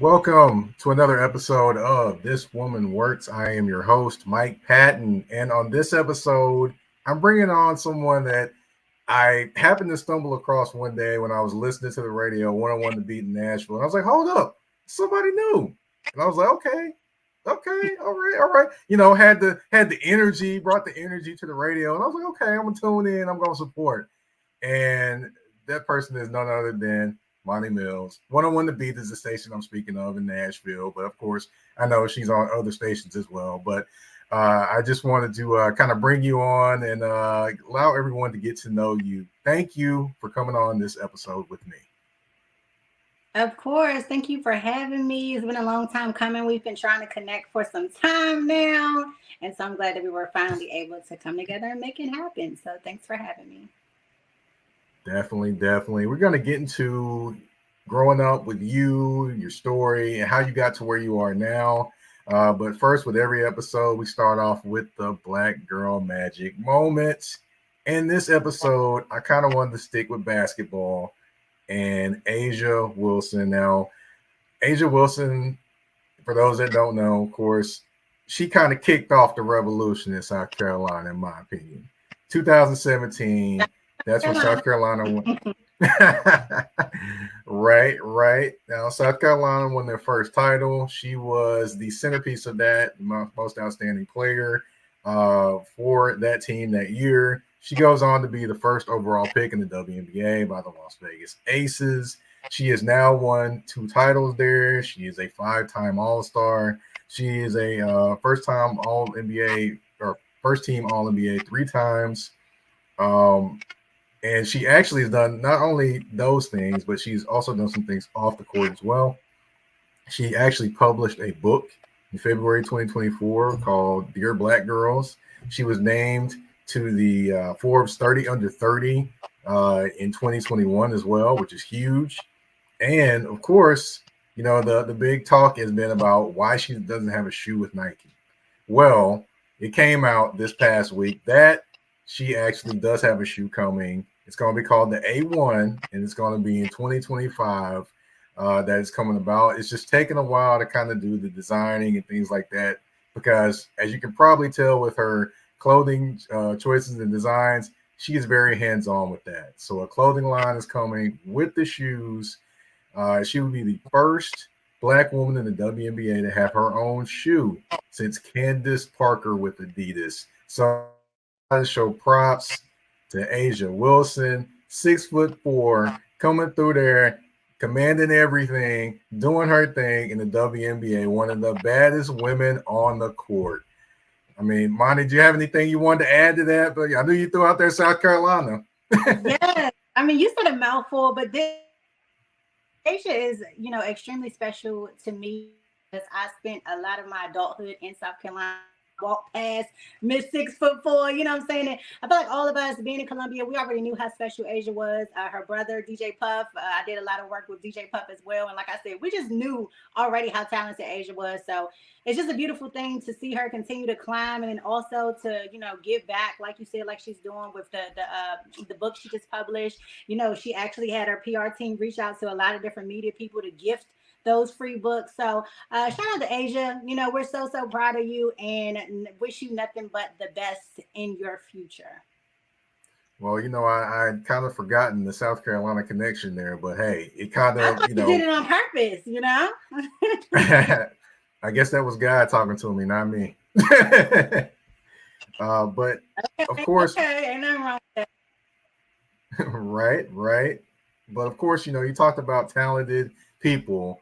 Welcome to another episode of This Woman Works. I am your host, Mike Patton. And on this episode, I'm bringing on someone that I happened to stumble across one day when I was listening to the radio, 101 to Beat Nashville. And I was like, hold up, somebody new. And I was like, okay, all right. Had the energy, brought the energy to the radio. And I was like, okay, I'm gonna tune in, I'm gonna support. And that person is none other than Monty Mills. 101 The Beat is the station I'm speaking of in Nashville. But of course, I know she's on other stations as well. But I just wanted to kind of bring you on and allow everyone to get to know you. Thank you for coming on this episode with me. Of course. Thank you for having me. It's been a long time coming. We've been trying to connect for some time now. And so I'm glad that we were finally able to come together and make it happen. So thanks for having me. Definitely. We're going to get into growing up with you, your story, and how you got to where you are now. But first, with every episode, we start off with the Black Girl Magic moments. In this episode, I kind of wanted to stick with basketball and Asia Wilson. Now, Asia Wilson, for those that don't know, of course, she kind of kicked off the revolution in South Carolina, in my opinion. 2017, that's when South Carolina won. Right. Now, South Carolina won their first title. She was the centerpiece of that, most outstanding player for that team that year. She goes on to be the first overall pick in the WNBA by the Las Vegas Aces. She has now won 2 titles there. She is a 5-time All-Star. She is a first-time All-NBA or first-team All-NBA 3 times. And she actually has done not only those things, but she's also done some things off the court as well. She actually published a book in February 2024 called Dear Black Girls. She was named to the Forbes 30 Under 30 in 2021 as well, which is huge. And of course, the big talk has been about why she doesn't have a shoe with Nike. Well, it came out this past week that she actually does have a shoe coming. It's going to be called the A1, and it's going to be in 2025 that is coming about. It's just taking a while to kind of do the designing and things like that because, as you can probably tell with her clothing choices and designs, she is very hands-on with that. So a clothing line is coming with the shoes. She would be the first Black woman in the WNBA to have her own shoe since Candace Parker with Adidas. So to show props to Asia Wilson, 6'4", coming through there, commanding everything, doing her thing in the WNBA, one of the baddest women on the court. I mean, Monty, do you have anything you wanted to add to that? But I knew you threw out there South Carolina. Yes. I mean, you said a mouthful, but Asia is, extremely special to me because I spent a lot of my adulthood in South Carolina. Walk past Miss 6'4", you know what I'm saying? And I feel like all of us being in Columbia, we already knew how special Asia was. Her brother, DJ Puff, I did a lot of work with DJ Puff as well. And like I said, we just knew already how talented Asia was. So it's just a beautiful thing to see her continue to climb and then also to, give back, like you said, like she's doing with the book she just published. She actually had her PR team reach out to a lot of different media people to gift those free books. So shout out to Asia. We're so proud of you and wish you nothing but the best in your future. Well, I kind of forgotten the South Carolina connection there, but hey, it kind I of, thought you did it on purpose. I guess that was God talking to me, not me. But of course, Okay, ain't nothing wrong with right. But of course, you talked about talented people,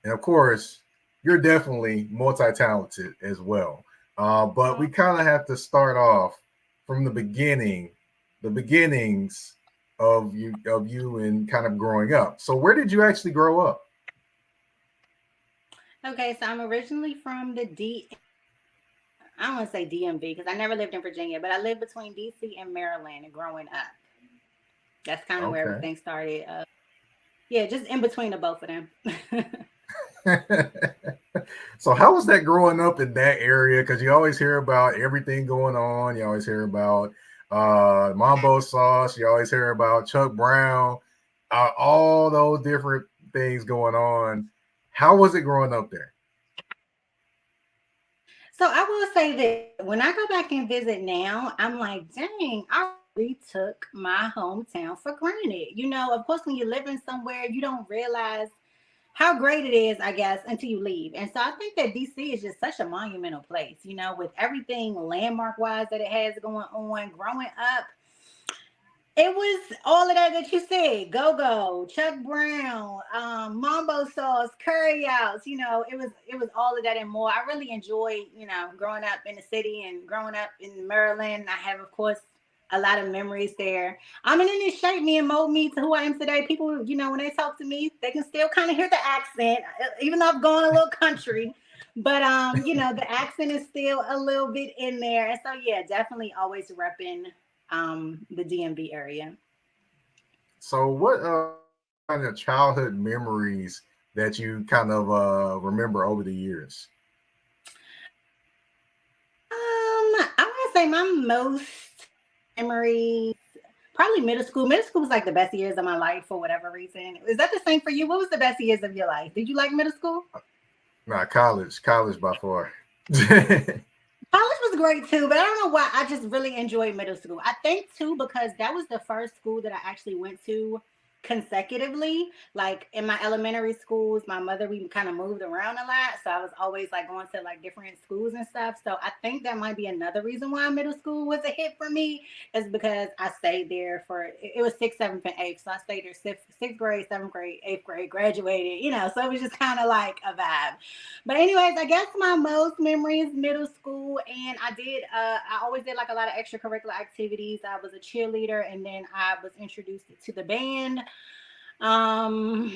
and of course, you're definitely multi-talented as well. But we that. kind of have to start off from the beginnings of you and kind of growing up. So where did you actually grow up? Okay, so I'm originally from the I don't want to say DMV because I never lived in Virginia, but I lived between DC and Maryland growing up. That's kind of where Okay. everything started. Yeah, just in between the both of them. So how was that growing up in that area? Because you always hear about everything going on. You always hear about Mambo Sauce. You always hear about Chuck Brown. All those different things going on. How was it growing up there? So I will say that when I go back and visit now, I'm like, dang, I really took my hometown for granted. Of course, when you're living somewhere, you don't realize how great it is, I guess, until you leave. And so I think that DC is just such a monumental place, with everything landmark wise that it has going on. Growing up, it was all of that you said. Go Go, Chuck Brown, Mambo Sauce, Curry Outs. It was all of that and more. I really enjoyed, growing up in the city and growing up in Maryland. I have, of course, a lot of memories there. And then it shaped me and molded me to who I am today. People, when they talk to me, they can still kind of hear the accent, even though I've gone a little country. But the accent is still a little bit in there. And so yeah, definitely always repping the DMV area. So what kind of childhood memories that you kind of remember over the years? I want to say my most memories probably middle school. Middle school was like the best years of my life for whatever reason. Is that the same for you? What was the best years of your life? Did you like middle school? Nah, college by far. College was great too, but I don't know why. I just really enjoyed middle school. I think too because that was the first school that I actually went to consecutively. Like in my elementary schools, my mother, we kind of moved around a lot, so I was always like going to like different schools and stuff. So I think that might be another reason why middle school was a hit for me, is because I stayed there for it was sixth, seventh, and eighth. So I stayed there sixth grade, seventh grade, eighth grade, graduated. So it was just kind of like a vibe. But anyways, I guess my most memories middle school, and I always did like a lot of extracurricular activities. I was a cheerleader, and then I was introduced to the band. I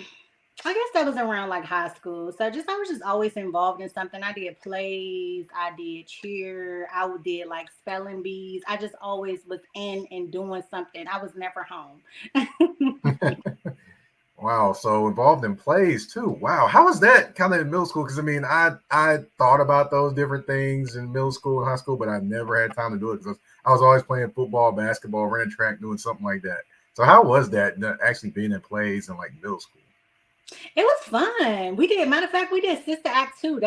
guess that was around like high school. So I was just always involved in something. I did plays, I did cheer, I did like spelling bees. I just always was in and doing something. I was never home. Wow, so involved in plays too. Wow, how was that kind of in middle school? Because I thought about those different things in middle school and high school, but I never had time to do it because I was always playing football, basketball, running track, doing something like that. So how was that actually being in plays in like middle school? It was fun. Matter of fact, we did Sister Act 2.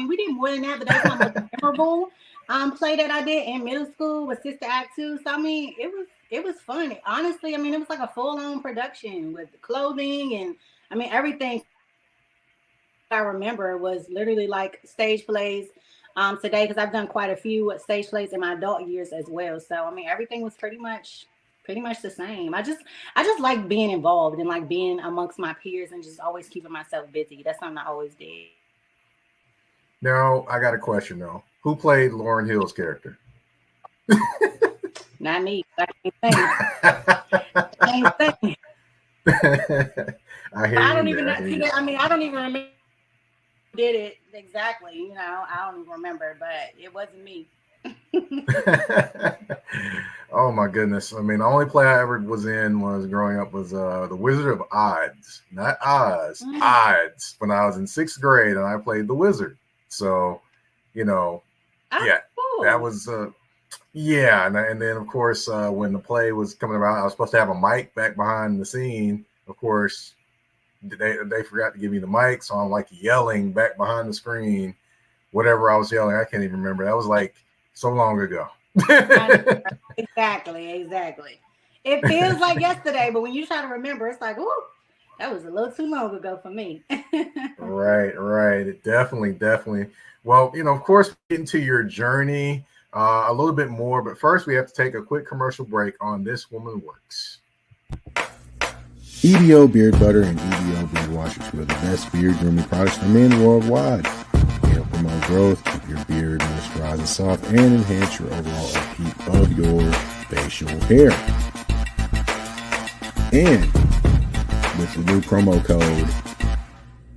We did more than that, but that's my most memorable play that I did in middle school was Sister Act 2. So it was fun. Honestly, it was like a full-on production with clothing and everything I remember was literally like stage plays today, because I've done quite a few stage plays in my adult years as well. So everything was pretty much the same. I just like being involved and like being amongst my peers and just always keeping myself busy. That's something I always did. Now I got a question though. Who played Lauryn Hill's character? Not me. I can't think. I don't even know. I don't even remember who did it exactly. I don't even remember, but it wasn't me. Oh my goodness. The only play I ever was in was growing up was The Wizard of Odds, not Oz, Odds, when I was in sixth grade and I played the wizard. So, yeah, cool. That was, and then of course, when the play was coming around, I was supposed to have a mic back behind the scene. Of course, they forgot to give me the mic, so I'm like yelling back behind the screen, whatever I was yelling, I can't even remember. That was like so long ago. Exactly. It feels like yesterday, but when you try to remember, it's like, ooh, that was a little too long ago for me. Right. It definitely. Well, of course, getting to your journey a little bit more, but first we have to take a quick commercial break on This Woman Works. EBO Beard Butter and EBO Beard Wash are two of the best beard grooming products for men worldwide. They help promote growth, keep your beard moisturized and soft, and enhance your overall upkeep of your facial hair. And with the new promo code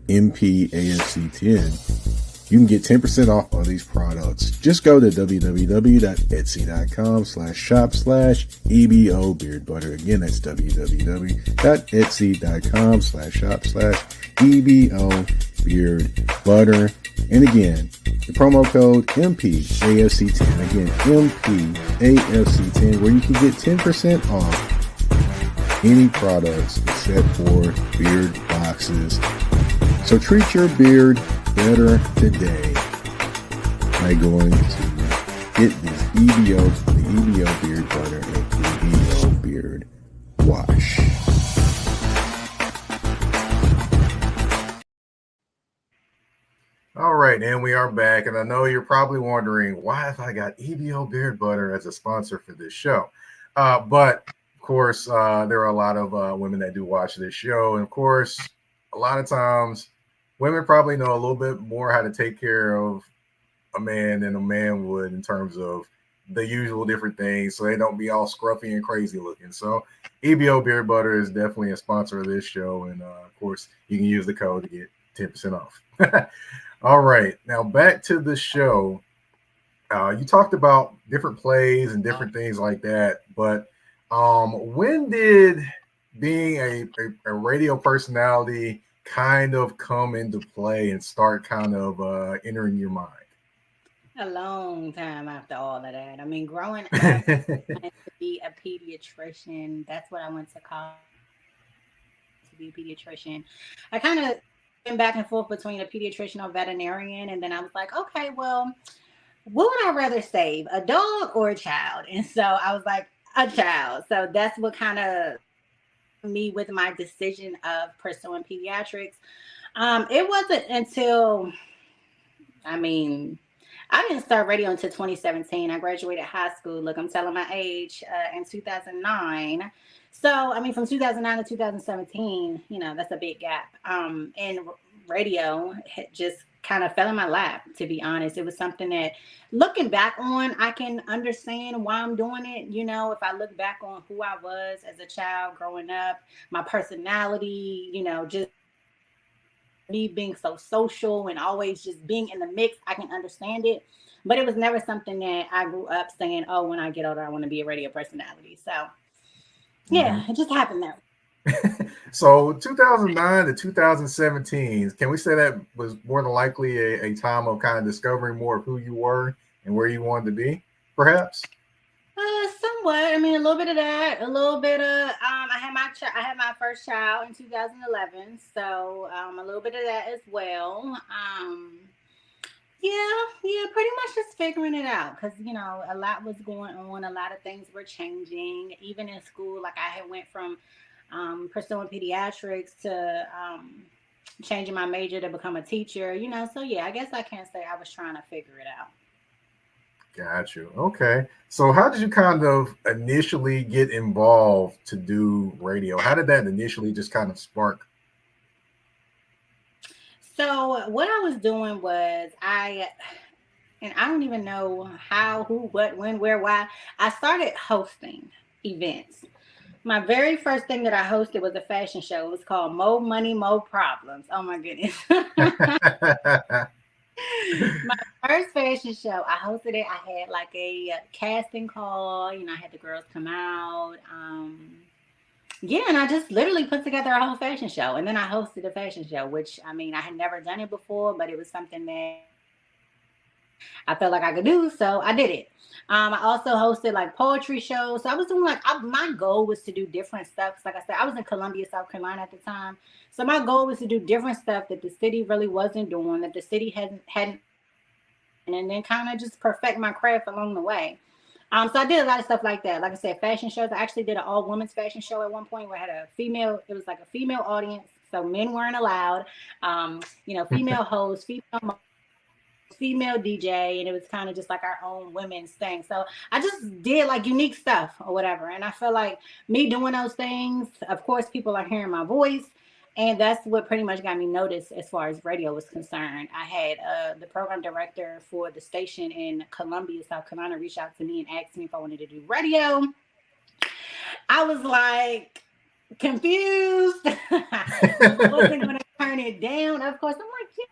MPAFC10, you can get 10% off all these products. Just go to www.etsy.com/shop/EBO Beard Butter. Again, that's www.etsy.com/shop/EBO Beard Butter. And again, the promo code MPAFC10. Again, MPAFC10, where you can get 10% off any products except for beard boxes. So treat your beard better today by going to get this the EBO beard butter and EBO beard wash. All right, and we are back. And I know you're probably wondering, why have I got EBO beard butter as a sponsor for this show? But of course, there are a lot of women that do watch this show. And of course, a lot of times women probably know a little bit more how to take care of a man than a man would in terms of the usual different things, so they don't be all scruffy and crazy looking. So EBO beard butter is definitely a sponsor of this show. And of course, you can use the code to get 10% off. All right, now back to the show. You talked about different plays and different things like that, but when did being a radio personality kind of come into play and start kind of entering your mind? A long time after all of that. I mean, growing up, I wanted to be a pediatrician. That's what I went to college to be a pediatrician. I kind of went back and forth between a pediatrician or veterinarian, and then I was like, okay, well, what would I rather save, a dog or a child? And so I was like, a child. So that's what kind of me with my decision of pursuing pediatrics. It wasn't until, I mean, I didn't start radio until 2017. I graduated high school. Look, I'm telling my age, in 2009. So, I mean, from 2009 to 2017, that's a big gap. And radio just kind of fell in my lap, to be honest. It was something that, looking back on, I can understand why I'm doing it. If I look back on who I was as a child growing up, my personality, just me being so social and always just being in the mix, I can understand it. But it was never something that I grew up saying, oh, when I get older, I want to be a radio personality. So, yeah, It just happened there. So 2009 to 2017, can we say that was more than likely a time of kind of discovering more of who you were and where you wanted to be, perhaps? Somewhat. I mean, a little bit of that, a little bit of. I had my first child in 2011, so a little bit of that as well. Yeah, pretty much just figuring it out because a lot was going on, a lot of things were changing. Even in school, like I had went from pursuing pediatrics to changing my major to become a teacher. So yeah, I guess I can't say I was trying to figure it out. Got you. Okay. So how did you kind of initially get involved to do radio? How did that initially just kind of spark? So what I was doing was I don't even know how, who, what, when, where, why. I started hosting events. My very first thing that I hosted was a fashion show. It was called Mo Money, Mo Problems. Oh my goodness. My first fashion show, I hosted it. I had like a casting call. I had the girls come out. And I just literally put together a whole fashion show. And then I hosted a fashion show, which, I mean, I had never done it before, but it was something that I felt like I could do. So I did it. I also hosted like poetry shows. So I was doing my goal was to do different stuff. Like I said, I was in Columbia, South Carolina at the time. So my goal was to do different stuff that the city really wasn't doing, that the city hadn't, and then kind of just perfect my craft along the way. So I did a lot of stuff like that. Like I said, fashion shows. I actually did an all women's fashion show at one point where I had it was like a female audience. So men weren't allowed, female hosts, female DJ, and it was kind of just like our own women's thing. So I just did like unique stuff or whatever. And I feel like me doing those things, of course, people are hearing my voice. And that's what pretty much got me noticed as far as radio was concerned. I had the program director for the station in Columbia, South Carolina, reach out to me and asked me if I wanted to do radio. I was like confused. I wasn't going to turn it down. Of course, I'm like, yeah,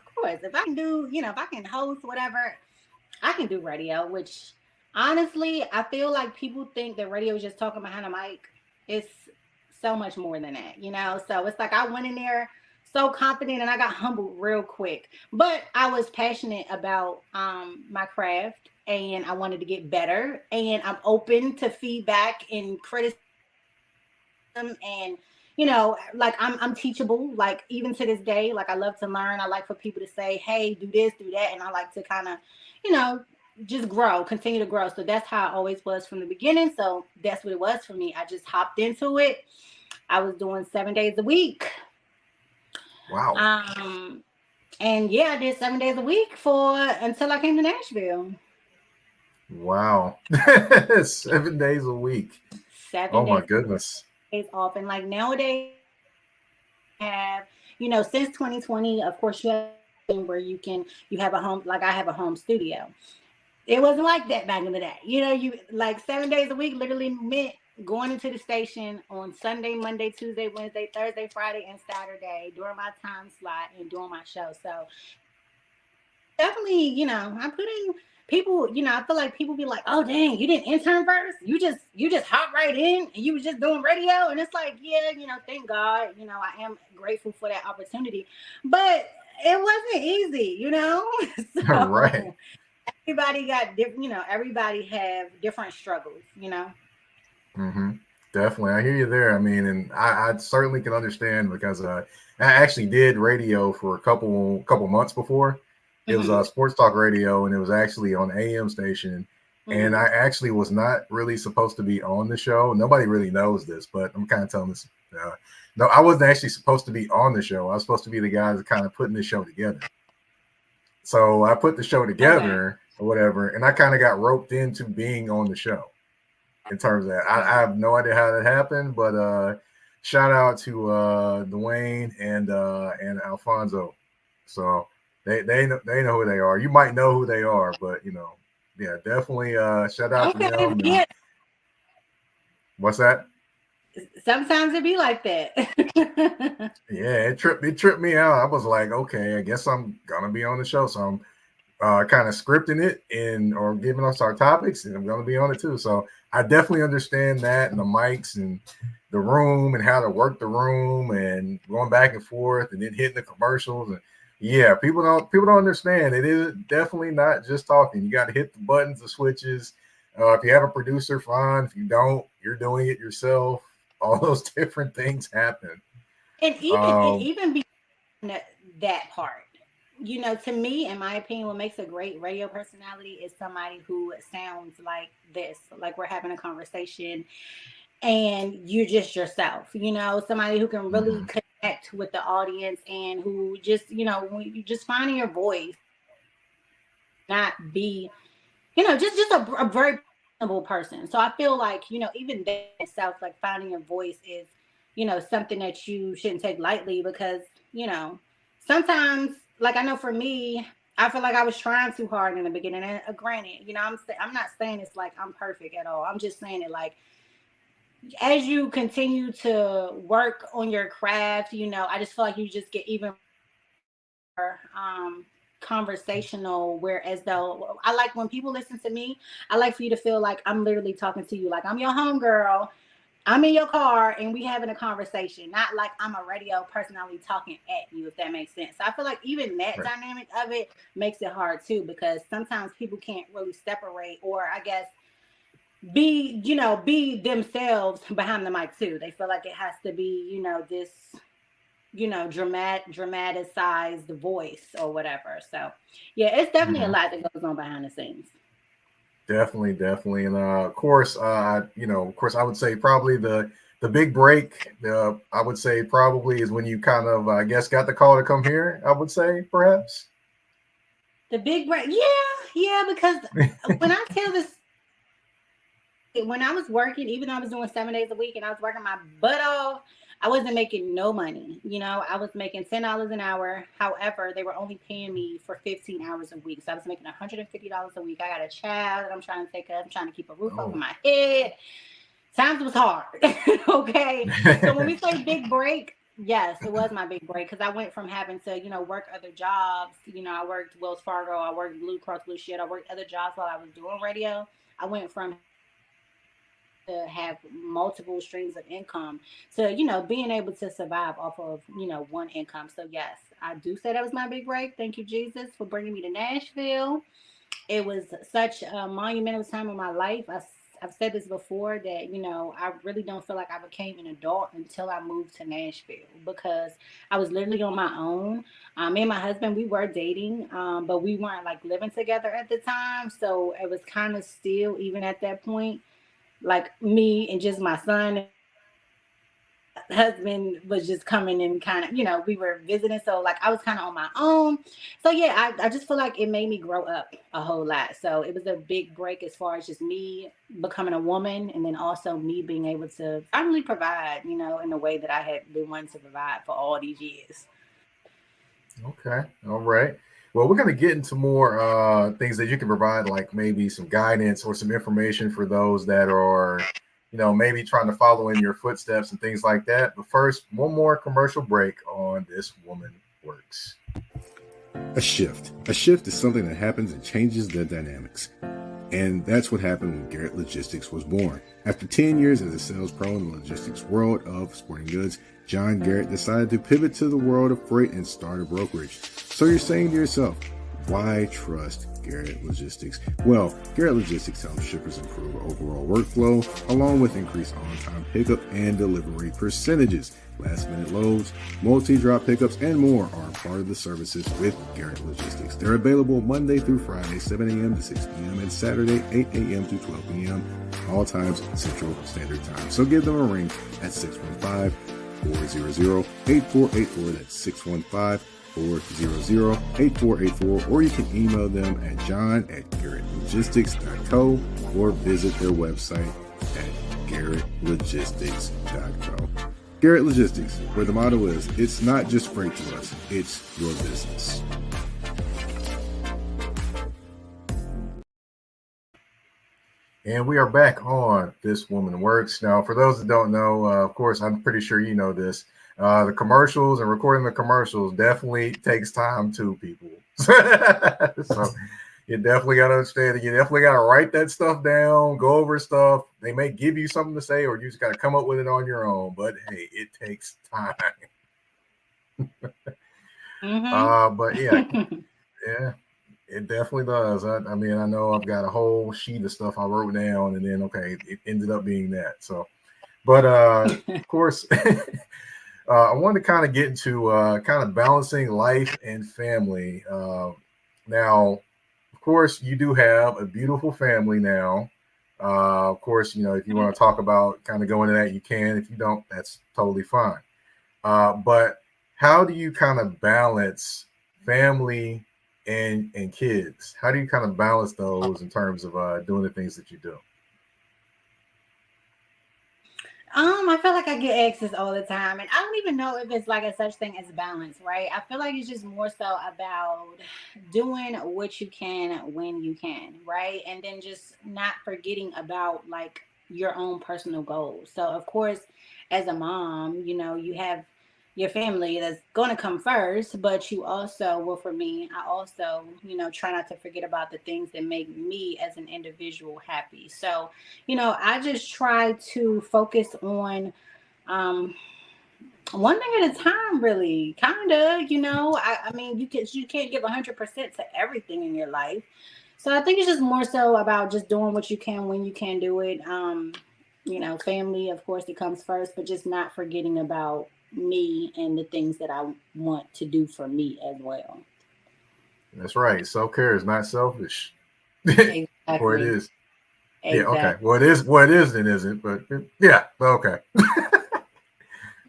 of course. If I can do, if I can host whatever, I can do radio, which honestly, I feel like people think that radio is just talking behind a mic. It's so much more than that, so it's like I went in there so confident and I got humbled real quick, but I was passionate about my craft and I wanted to get better, and I'm open to feedback and criticism and like I'm teachable, like even to this day, like I love to learn. I like for people to say, hey, do this, do that. And I like to kind of, you know, just grow, continue to grow. So that's how it always was from the beginning. So that's what it was for me. I just hopped into it. I was doing 7 days a week. Wow. And yeah, I did 7 days a week for until I came to Nashville. Wow. 7 days a week. Seven Oh my days goodness. off. And like nowadays have, since 2020, of course you have where you have a home, like I have a home studio. It wasn't like that back in the day. You like 7 days a week literally meant going into the station on Sunday, Monday, Tuesday, Wednesday, Thursday, Friday, and Saturday during my time slot and doing my show. So definitely, I put in people, I feel like people be like, oh dang, you didn't intern first? You just hop right in and you was just doing radio. And it's like, yeah, thank God, I am grateful for that opportunity. But it wasn't easy, Right. So everybody got different, everybody have different struggles. Mm-hmm. Definitely. I hear you there. I mean, and I certainly can understand because I actually did radio for a couple months before. It was Mm-hmm. sports talk radio, and it was actually on AM station. And Mm-hmm. I actually was not really supposed to be on the show. Nobody really knows this, but I'm kind of telling this. No, I wasn't actually supposed to be on the show. I was supposed to be the guy that's kind of putting the show together. So I put the show Okay. together or whatever, and I kind of got roped into being on the show in terms of that. I have no idea how that happened, but shout out to Dwayne and Alfonso. So they know who they are. You might know who they are, but yeah, definitely shout out to Okay. them. And Yeah. what's that? Sometimes it be like that. Yeah, it tripped me out. I was like, okay, I guess I'm gonna be on the show, so I'm kind of scripting it and or giving us our topics, and I'm going to be on it too. So I definitely understand that and the mics and the room and how to work the room and going back and forth and then hitting the commercials. And yeah, people don't understand. It is definitely not just talking. You got to hit the buttons, the switches. If you have a producer, fine. If you don't, you're doing it yourself. All those different things happen. and even and Um, even beyond that part. To me, in my opinion, what makes a great radio personality is somebody who sounds like this, like we're having a conversation and you're just yourself, somebody who can really mhm, connect with the audience and who just, when you just finding your voice, not be, just a very personable person. So I feel like, even that itself, like finding your voice is, something that you shouldn't take lightly because, sometimes, like I know for me, I feel like I was trying too hard in the beginning. And granted, I'm not saying it's like I'm perfect at all. I'm just saying it like as you continue to work on your craft, I just feel like you just get even more conversational. Whereas though I like when people listen to me, I like for you to feel like I'm literally talking to you, like I'm your homegirl. I'm in your car and we having a conversation, not like I'm a radio personality talking at you, if that makes sense. So I feel like even that right. dynamic of it makes it hard too, because sometimes people can't really separate, or I guess be themselves behind the mic too. They feel like it has to be, this, dramatized voice or whatever. So yeah, it's definitely a Mhm. lot that goes on behind the scenes. Definitely, and of course, I would say probably the big break. I would say probably is when you kind of, I guess, got the call to come here. I would say perhaps. The big break, yeah, because when I tell this, when I was working, even though I was doing 7 days a week and I was working my butt off, I wasn't making no money. I was making $10 an hour. However, they were only paying me for 15 hours a week. So I was making $150 a week. I got a child that I'm trying to take up. I'm trying to keep a roof over Oh. my head. Times was hard. Okay. So when we say big break, yes, it was my big break because I went from having to, work other jobs. I worked Wells Fargo, I worked Blue Cross Blue Shield, I worked other jobs while I was doing radio. I went from to have multiple streams of income to being able to survive off of one income. So yes, I do say that was my big break. Thank you, Jesus, for bringing me to Nashville. It was such a monumental time in my life. I've said this before that, I really don't feel like I became an adult until I moved to Nashville because I was literally on my own. Me and my husband, we were dating, but we weren't like living together at the time. So it was kind of still, even at that point, like me and just my son. Husband was just coming and kind of, we were visiting. So like I was kind of on my own. So yeah, I just feel like it made me grow up a whole lot. So it was a big break as far as just me becoming a woman and then also me being able to finally provide, in the way that I had been wanting to provide for all these years. Okay. All right. Well, we're going to get into more things that you can provide, like maybe some guidance or some information for those that are, maybe trying to follow in your footsteps and things like that. But first, one more commercial break on This Woman Works. A shift. A shift is something that happens and changes the dynamics. And that's what happened when Garrett Logistics was born. After 10 years as a sales pro in the logistics world of sporting goods, John Garrett decided to pivot to the world of freight and start a brokerage. So you're saying to yourself, why trust Garrett Logistics? Well, Garrett Logistics helps shippers improve overall workflow, along with increased on-time pickup and delivery percentages. Last-minute loads, multi-drop pickups, and more are part of the services with Garrett Logistics. They're available Monday through Friday, 7 a.m. to 6 p.m., and Saturday, 8 a.m. to 12 p.m., all times Central Standard Time. So give them a ring at 615-400-8484. That's 615-400-8484, or you can email them at john@garrettlogistics.co or visit their website at garrettlogistics.co. Garrett Logistics, where the motto is, it's not just freight to us, it's your business. And we are back on This Woman Works. Now, for those that don't know, of course, I'm pretty sure you know this. The commercials and recording the commercials definitely takes time too, people. So you definitely got to understand that you definitely got to write that stuff down, go over stuff. They may give you something to say, or you just got to come up with it on your own. But hey, it takes time. But yeah, yeah, it definitely does. I mean, I know I've got a whole sheet of stuff I wrote down, and then okay, it ended up being that. So, but of course, I wanted to kind of get into kind of balancing life and family. Now, of course, you do have a beautiful family now. Of course, if you want to talk about kind of going into that, you can. If you don't, that's totally fine. But how do you kind of balance family and kids? How do you kind of balance those in terms of doing the things that you do? I feel like I get access all the time, and I don't even know if it's like a such thing as balance, right? I feel like it's just more so about doing what you can when you can, right? And then just not forgetting about like your own personal goals. So, of course, as a mom, you have your family that's going to come first, but you also, well, for me, I also, try not to forget about the things that make me as an individual happy. So, I just try to focus on um, one thing at a time, really, kind of. I mean, you can't give 100% to everything in your life. So I think it's just more so about just doing what you can when you can do it. Family, of course, it comes first, but just not forgetting about me and the things that I want to do for me as well. That's right. Self-care is not selfish. Exactly. Or it is. Yeah, okay. Exactly. Well, it is. Well, it is and isn't, but yeah, okay.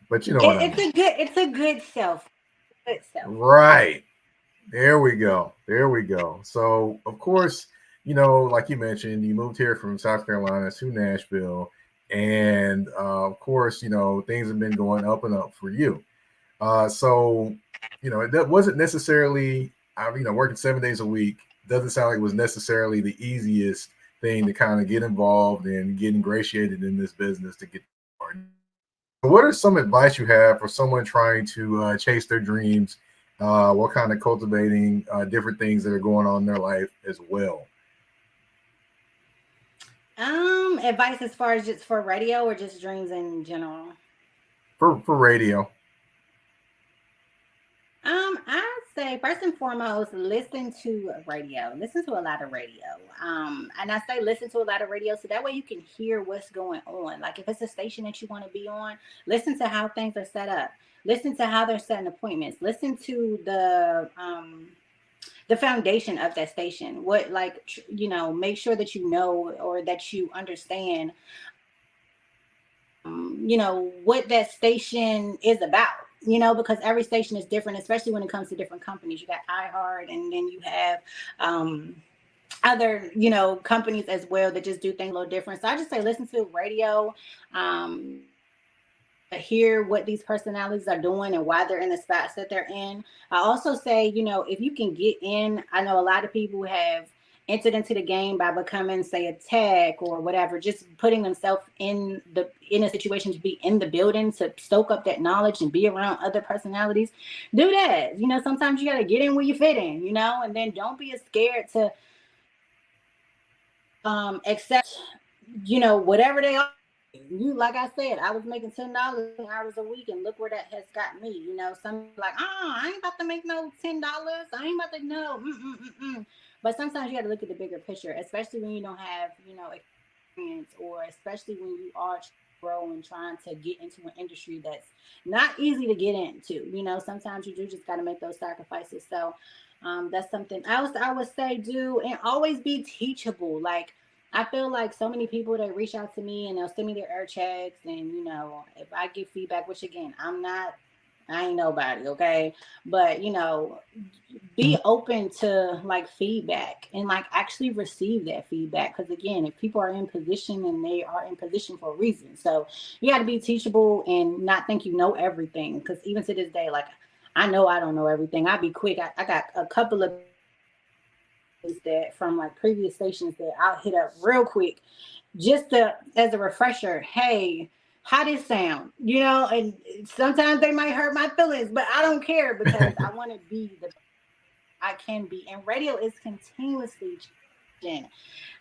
But you know what I It's mean. a good. It's a good self. Good self. Right. There we go. There we go. So, of course, like you mentioned, you moved here from South Carolina to Nashville. And of course, things have been going up and up for you. So, that wasn't necessarily, working 7 days a week doesn't sound like it was necessarily the easiest thing to kind of get involved and get ingratiated in this business to get started. What are some advice you have for someone trying to chase their dreams? What kind of cultivating different things that are going on in their life as well? Advice as far as just for radio or just dreams in general. For radio. I say first and foremost, listen to radio. Listen to a lot of radio. And I say listen to a lot of radio so that way you can hear what's going on. Like if it's a station that you want to be on, listen to how things are set up. Listen to how they're setting appointments. Listen to the foundation of that station. What make sure that you know or that you understand what that station is about, because every station is different, especially when it comes to different companies. You got iHeart, and then you have other, companies as well that just do things a little different. So I just say listen to radio, hear what these personalities are doing and why they're in the spots that they're in. I also say, if you can get in, I know a lot of people have entered into the game by becoming, say, a tech or whatever, just putting themselves in a situation to be in the building to soak up that knowledge and be around other personalities. Do that. Sometimes you got to get in where you fit in, and then don't be as scared to accept, whatever they are. Like I said, I was making $10 hours a week, and look where that has got me. Some like, I ain't about to make no $10. I ain't about to know. But sometimes you got to look at the bigger picture, especially when you don't have, experience, or especially when you are growing, trying to get into an industry that's not easy to get into. Sometimes you do just got to make those sacrifices. So that's something else I would say do, and always be teachable. Like, I feel like so many people that reach out to me and they'll send me their air checks, and if I give feedback, which again, I ain't nobody, okay? But be open to like feedback and like actually receive that feedback. Because again, if people are in position, and they are in position for a reason, so you got to be teachable and not think you know everything. Because even to this day, like, I know I don't know everything. I'll be quick. I got a couple of that from like previous stations that I'll hit up real quick just as a refresher. Hey, how this sound? And sometimes they might hurt my feelings, but I don't care, because I want to be the I can be. And radio is continuously changing.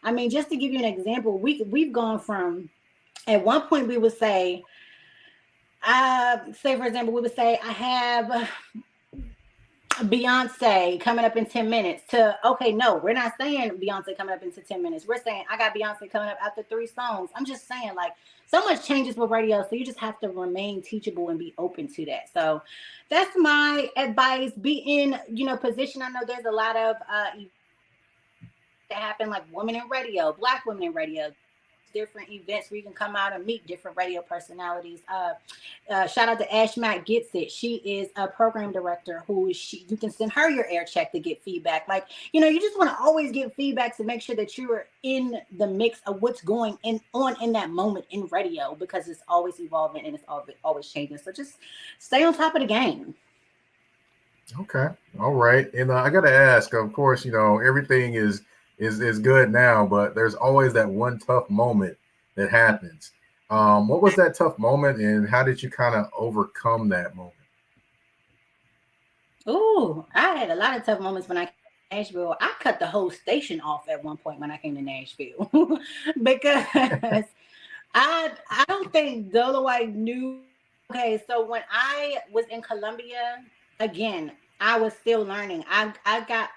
I mean, just to give you an example, we've gone from, at one point we would say, for example, we would say I have Beyonce coming up in 10 minutes to, okay, no, we're not saying Beyonce coming up into 10 minutes. We're saying I got Beyonce coming up after 3 songs. I'm just saying, like, so much changes with radio. So you just have to remain teachable and be open to that. So that's my advice. Be in, position. I know there's a lot of that happen, like women in radio, Black women in radio, different events where you can come out and meet different radio personalities. Shout out to Ash Mack Gets It. She is a program director you can send her your air check to get feedback. Like, you just want to always get feedback to make sure that you are in the mix of what's going on in that moment in radio, because it's always evolving and it's always changing. So just stay on top of the game. Okay. All right. And I got to ask, of course, everything is good now, but there's always that one tough moment that happens. What was that tough moment, and how did you kind of overcome that moment? Oh, I had a lot of tough moments when I came to Nashville. I cut the whole station off at one point when I came to Nashville because I don't think Dolomite knew. Okay, so when I was in Columbia, again, I was still learning. I got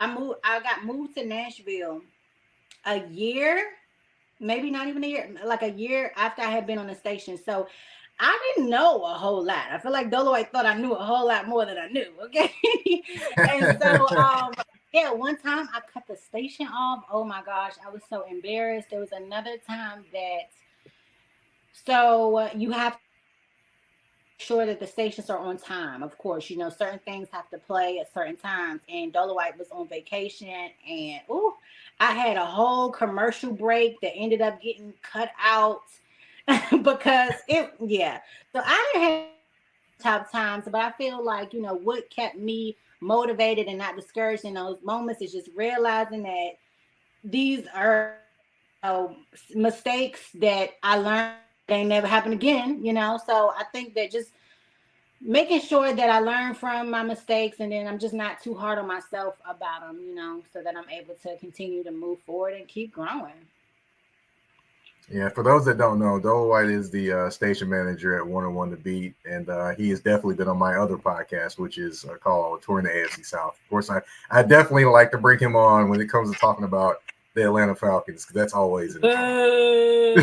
moved to Nashville a year, maybe not even a year, like a year after I had been on the station. So I didn't know a whole lot. I feel like Dolomite thought I knew a whole lot more than I knew. Okay. And so yeah, one time I cut the station off. Oh my gosh, I was so embarrassed. There was another time that you have sure that the stations are on time. Of course, certain things have to play at certain times, and Dolomite was on vacation, and I had a whole commercial break that ended up getting cut out because so I didn't have tough times, but I feel like what kept me motivated and not discouraged in those moments is just realizing that these are mistakes that I learned. They never happen again, so I think that just making sure that I learn from my mistakes, and then I'm just not too hard on myself about them, so that I'm able to continue to move forward and keep growing. Yeah, for those that don't know, Dolo White is the station manager at 101 The Beat, and he has definitely been on my other podcast, which is called Touring the AFC South. Of course, I definitely like to bring him on when it comes to talking about the Atlanta Falcons, because that's always entertaining.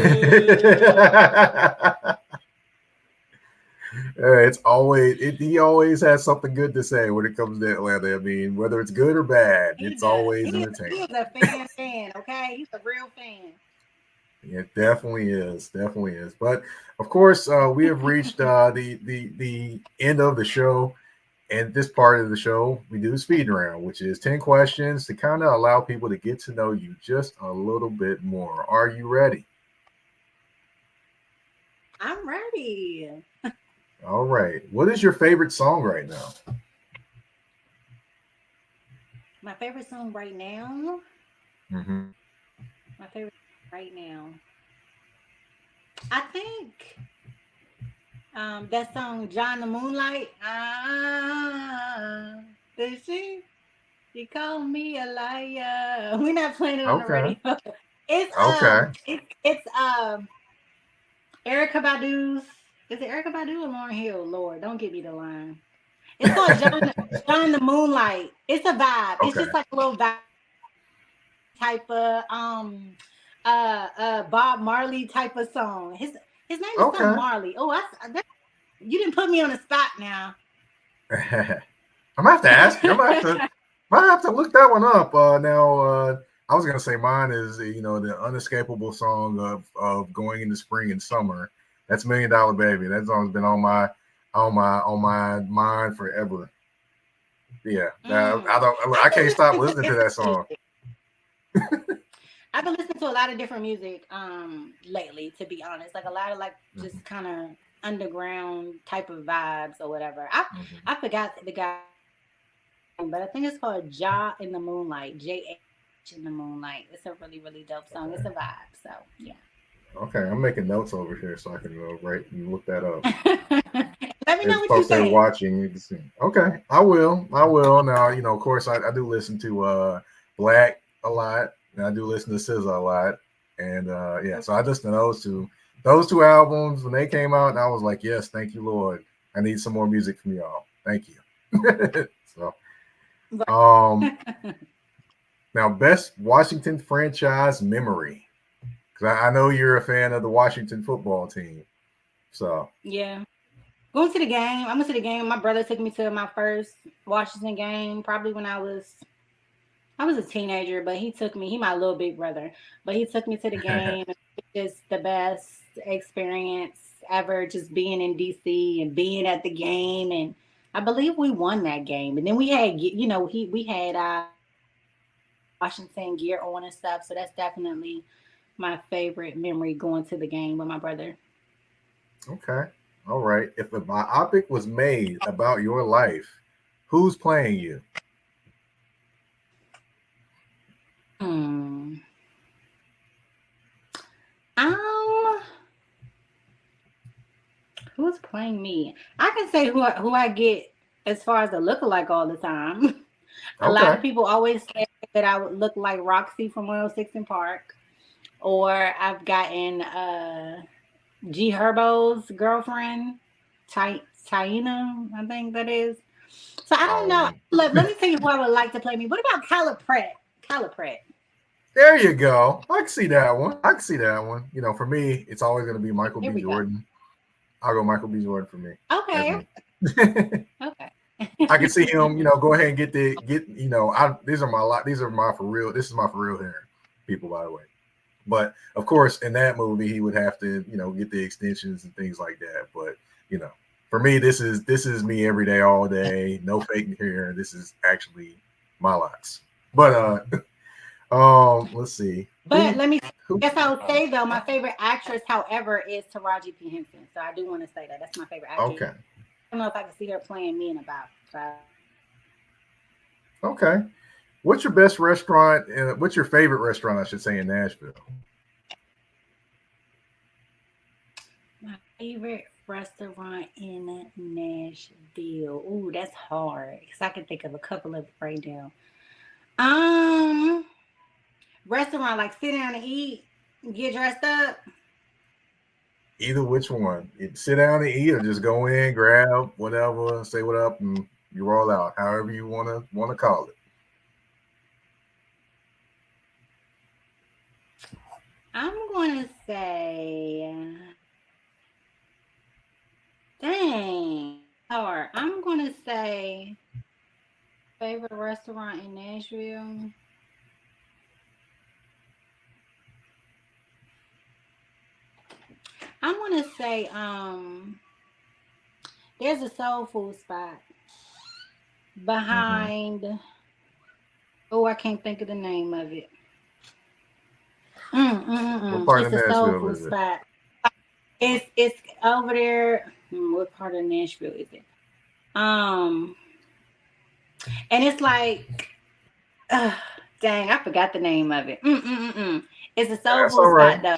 It's always he always has something good to say when it comes to Atlanta. I mean, whether it's good or bad, it's always entertaining. He's a fan, okay? He's a real fan. It definitely is, definitely is. But of course, we have reached the end of the show. And this part of the show, we do the speed round, which is 10 questions to kind of allow people to get to know you just a little bit more. Are you ready? I'm ready. All right. What is your favorite song right now? My favorite song right now? Mm-hmm. My favorite right now. I think that song John the Moonlight. Did she called me a liar. We're not playing it on the radio. It's Okay. it's Erica Badu's. Is it Erica Badu or Lauryn Hill? Lord, don't give me the line. It's called John the Moonlight. It's a vibe. It's just like a little vibe type of Bob Marley type of song. His name is something Marley. Oh, you didn't put me on the spot now. I'm gonna have to ask you. I might have to look that one up. Now I was gonna say mine is the unescapable song of going into spring and summer. That's $1 Million Baby. That song's been on my mind forever. Yeah, I can't stop listening to that song. I've been listening to a lot of different music lately, to be honest. Like a lot of just kind of underground type of vibes or whatever. I forgot the guy, but I think it's called Ja in the Moonlight. JH in the Moonlight. It's a really, really dope song. It's a vibe. So yeah. Okay, I'm making notes over here so I can write and look that up. Let me know what you think. Watching, you can see. Okay, I will. Now, of course, I do listen to Black a lot, and I do listen to SZA a lot, and yeah, so I listened to those two albums when they came out, and I was like, yes, thank you, Lord. I need some more music from y'all. Thank you. So, now, best Washington franchise memory. Because I know you're a fan of the Washington football team. So yeah, going to the game. I went to the game. My brother took me to my first Washington game, probably when I was a teenager. But he took me. He my little big brother, but he took me to the game. It's just the best experience ever. Just being in DC and being at the game, and I believe we won that game. And then we had, we had Washington gear on and stuff. So that's definitely my favorite memory, going to the game with my brother. Okay. All right. If a biopic was made about your life, who's playing you? Who's playing me? I can say who I get as far as the lookalike all the time. A lot of people always say that I would look like Roxy from 106 in Park. Or I've gotten G Herbo's girlfriend, Taina, I think that is. So I don't know. Let me tell you who I would like to play me. What about Calipret? There you go. I can see that one. For me, it's always going to be Michael B. Jordan. I'll go Michael B. Jordan for me. Okay. Okay. I can see him, go ahead and these are my for real. This is my for real hair, people, by the way. But of course, in that movie, he would have to, get the extensions and things like that. But for me, this is me every day, all day, no fake hair. This is actually my locks. But let's see. But let me guess I would say though, my favorite actress, however, is Taraji P. Henson. So I do want to say that that's my favorite actress. Okay. I don't know if I can see her playing me in about 5. Okay. What's your best restaurant? And what's your favorite restaurant, I should say, in Nashville? My favorite restaurant in Nashville. Ooh, that's hard because I can think of a couple of right now. Restaurant like sit down and eat, get dressed up. Either which one. You sit down and eat, or just go in, grab whatever, say what up, and you roll out. However you wanna call it. I'm gonna say, dang, hard. I'm gonna say favorite restaurant in Nashville. I'm gonna say, there's a soul food spot Mm-hmm. behind. Oh, I can't think of the name of it. What part It's of a soul Nashville food is it? spot. It's over there. What part of Nashville is it? Um, and it's like, uh, dang, I forgot the name of it. It's a soul That's all food right. spot though.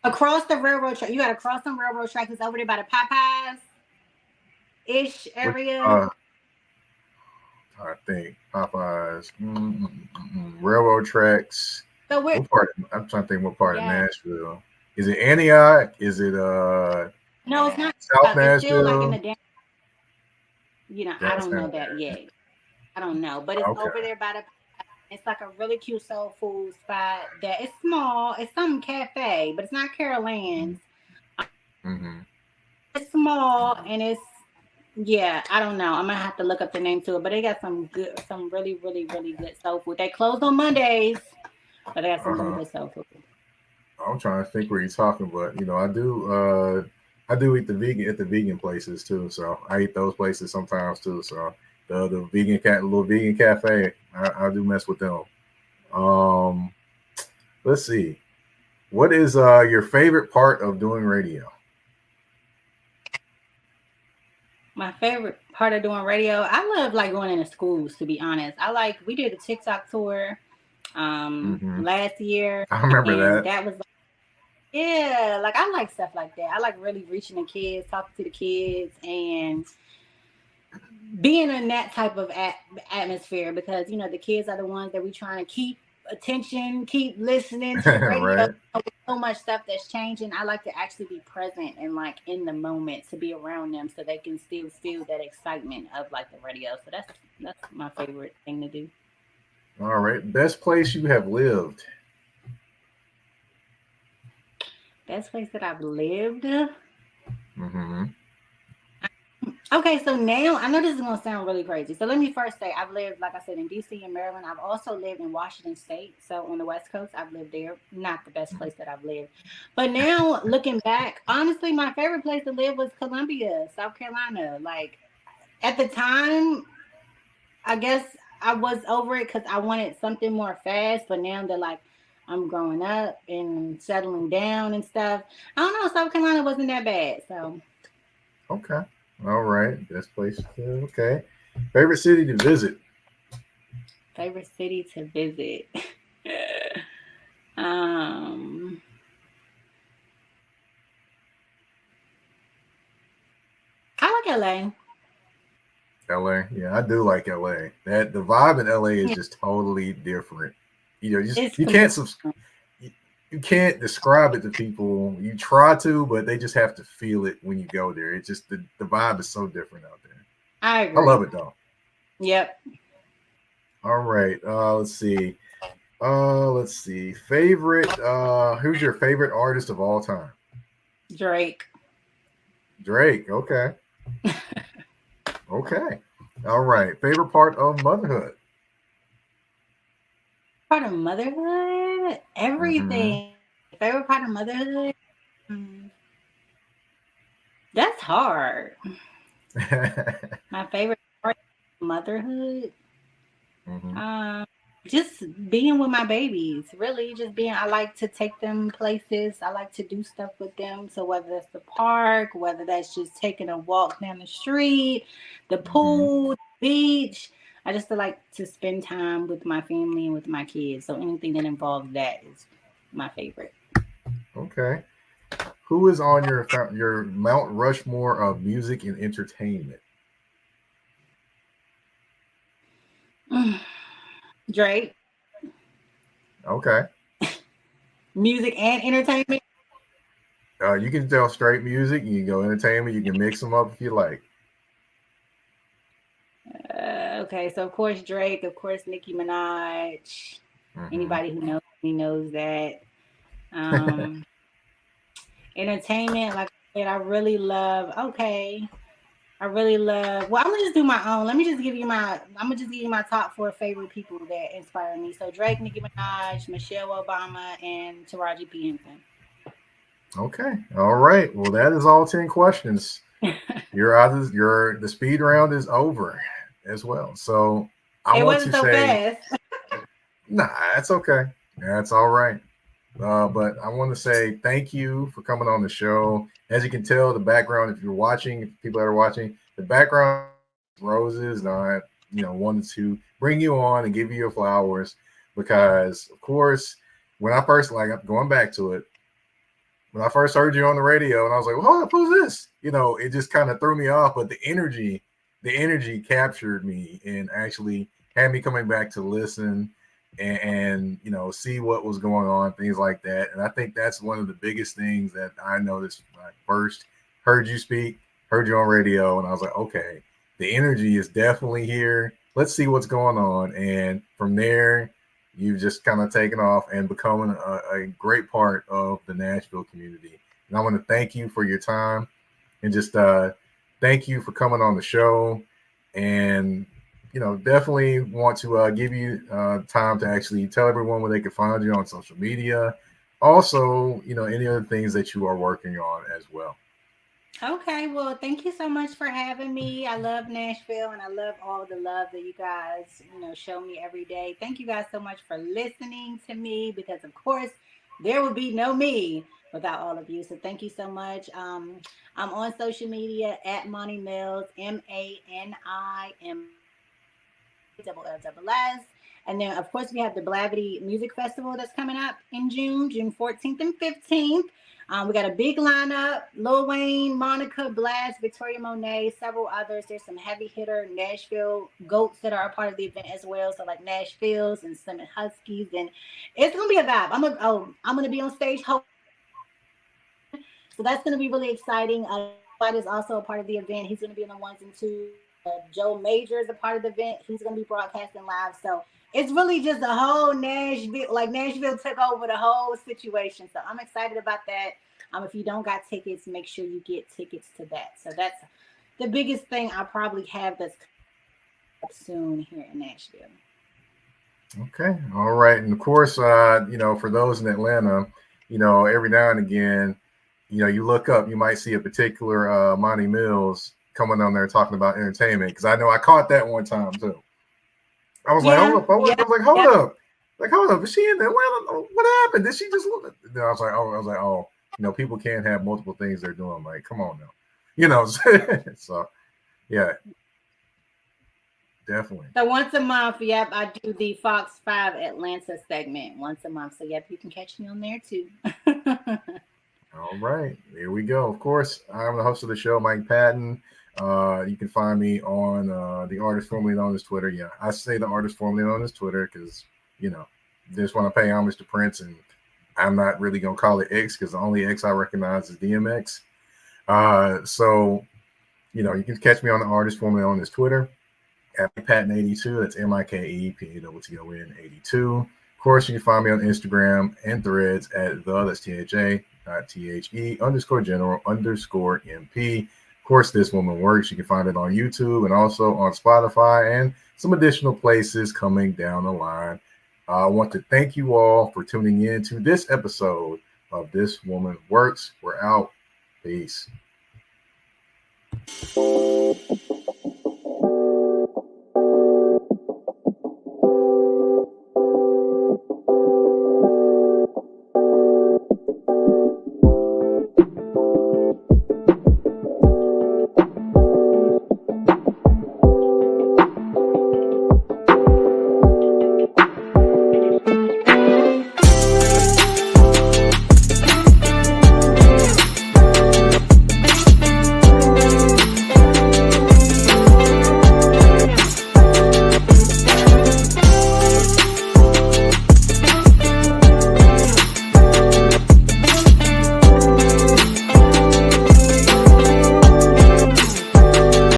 Across the railroad track, you got to cross some railroad tracks. It's over there by the Popeyes ish Which area. I think Popeyes, railroad tracks. So we're What part? I'm trying to think. What part of yeah. Nashville? Is it Antioch? Is it No, it's not. South It's still like in Nashville? the damn. I don't know Downtown that area. yet. I don't know, but it's Okay. over there by the. It's like a really cute soul food spot that it's small. It's some cafe, but it's not Carol Ann's. Mm-hmm. It's small and it's yeah. I don't know. I'm gonna have to look up the name to it, but they got some really, really, really good soul food. They close on Mondays, but they got some really Uh-huh. good soul food. I'm trying to think where you're talking, but I do eat the vegan at the vegan places too. So I eat those places sometimes too. So the vegan cat little vegan cafe, I do mess with them. Um, let's see. What is your favorite part of doing radio? My favorite part of doing radio, I love like going into schools. To be honest, we did a TikTok tour Hmm. last year, I remember and that. that was yeah, like I like stuff like that. I like really reaching the kids, talking to the kids, and being in that type of atmosphere because the kids are the ones that we trying to keep attention, keep listening to the radio. Right. So much stuff that's changing. I like to actually be present and like in the moment to be around them so they can still feel that excitement of like the radio. So that's my favorite thing to do. All right. Best place you have lived. Best place that I've lived. Hmm. Okay, so now I know this is gonna sound really crazy. So let me first say I've lived, like I said, in DC and Maryland. I've also lived in Washington State. So on the West Coast, I've lived there. Not the best place that I've lived. But now looking back, honestly, my favorite place to live was Columbia, South Carolina. Like at the time, I guess I was over it because I wanted something more fast, but now that like I'm growing up and settling down and stuff, I don't know, South Carolina wasn't that bad. So Okay. All right. Best place. Okay. Favorite city to visit. favorite city to visit. um, I like LA. LA. Yeah, I do like LA. That the vibe in LA is Yeah, just totally different. Just it's completely different. you can't describe it to people. You try to, but they just have to feel it when you go there. It's just the vibe is so different out there. I I love agree. it though. Yep. All right. Let's see. Let's see. Favorite. Who's your favorite artist of all time? Drake. Drake. Okay. Okay. All right. Favorite part of motherhood. Part of motherhood? Hmm. Everything. Favorite part of motherhood? Mm, that's hard. My favorite part of motherhood? Hmm. Um, just being with my babies, really, just being. I like to take them places. I like to do stuff with them. So whether that's the park, whether that's just taking a walk down the street, the Hmm. pool, the beach, I just like to spend time with my family and with my kids. So anything that involves that is my favorite. Okay. Who is on your Mount Rushmore of music and entertainment? Mm. Drake, Okay. music and entertainment. You can tell straight music. You can go entertainment. You can mix them up if you like. Okay, so of course Drake, of course Nicki Minaj. Mm-hmm. Anybody who knows me knows that. Um, Entertainment, like I said, I really love. Okay, I really love. Well, I'm gonna just do my own. Let me just give you my. I'm gonna just give you my top 4 favorite people that inspire me. So Drake, Nicki Minaj, Michelle Obama, and Taraji P Henson. Okay. All right. Well, that is all 10 questions. The speed round is over as well. So I It want wasn't to so say, fast. nah, that's okay. That's all right. But I want to say thank you for coming on the show. As you can tell, the background, if you're watching, if people that are watching, the background roses, and I, wanted to bring you on and give you your flowers because, of course, when I first, like, going back to it, when I first heard you on the radio, and I was like, well, hold up, who's this? It just kind of threw me off. But the energy captured me and actually had me coming back to listen and see what was going on, things like that. And I think that's one of the biggest things that I noticed when I first heard you speak, heard you on radio, and I was like, okay, the energy is definitely here. Let's see what's going on. And from there, you've just kind of taken off and becoming a great part of the Nashville community. And I want to thank you for your time and just thank you for coming on the show. And, definitely want to give you time to actually tell everyone where they can find you on social media. Also, any other things that you are working on as well. Okay, well, thank you so much for having me. I love Nashville and I love all the love that you guys, show me every day. Thank you guys so much for listening to me because, of course, there would be no me without all of you. So thank you so much. I'm on social media at Monty Mills, MANIM double L double S. And then, of course, we have the Blavity Music Festival that's coming up in June 14th and 15th. We got a big lineup: Lil Wayne, Monica, Blast, Victoria Monet, several others. There's some heavy hitter Nashville goats that are a part of the event as well. So like Nashville's and Slim and Huskies, and it's gonna be a vibe. I'm gonna be on stage. So that's gonna be really exciting. White is also a part of the event. He's gonna be in the ones and twos. Joe Major is a part of the event. He's going to be broadcasting live. So it's really just a whole Nashville, like Nashville took over the whole situation. So I'm excited about that. If you don't got tickets, make sure you get tickets to that. So that's the biggest thing I probably have that's soon here in Nashville. Okay. All right. And of course, for those in Atlanta, every now and again, you look up, you might see a particular Monty Mills coming on there talking about entertainment, because I know I caught that one time too. I was like, hold up, I was like, hold up, is she in Atlanta? What happened? Did she just look? Then I was like, oh, people can't have multiple things they're doing. Like, come on now, so yeah, definitely. So once a month, yep, I do the Fox 5 Atlanta segment once a month. So yep, you can catch me on there too. All right, here we go. Of course, I'm the host of the show, Mike Patton. You can find me on the artist formerly known as Twitter. Yeah, I say the artist formerly known as Twitter because, just want to pay homage to Prince, and I'm not really going to call it X because the only X I recognize is DMX. So, you can catch me on the artist formerly known as Twitter at Patton82. That's MIKEPATTON 82. Of course, you can find me on Instagram and Threads at that's THA.THE_general_MP. Of course, This Woman Works. You can find it on YouTube and also on Spotify and some additional places coming down the line. I want to thank you all for tuning in to this episode of This Woman Works. We're out. Peace.